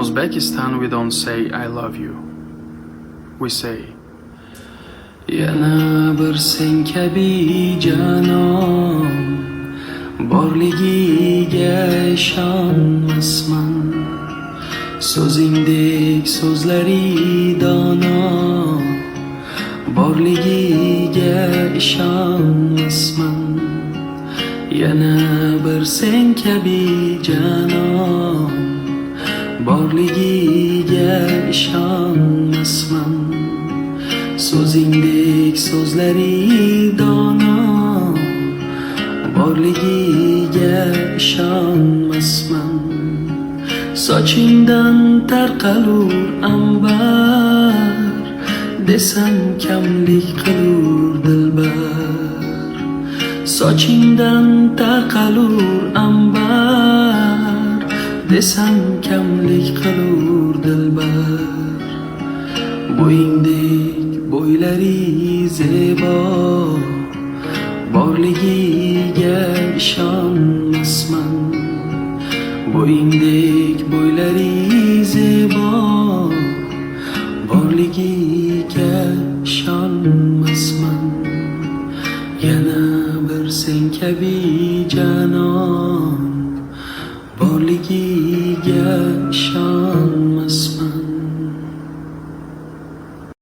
Uzbekistan we don't say I love you. We say yana bir sen kabi janon borligiga ishonmasman. So'zingdek so'zlari dono borligiga ishonmasman. Yana bir sen kabi janon borligiga ishonmasman. So'zingdek so'zlari dono borligiga ishonmasman. Sochingdan tarqalur ambar desam kamlik qilur dilbar. Sochingdan tarqalur ambar desam kamlik qilur dilbar. Bo'yingdek bo'ylari zebo borligiga ishonmasman. Bo'yingdek bo'ylari zebo borligiga ishonmasman. Yana bir sen kabi janon borligiga ishonmasman.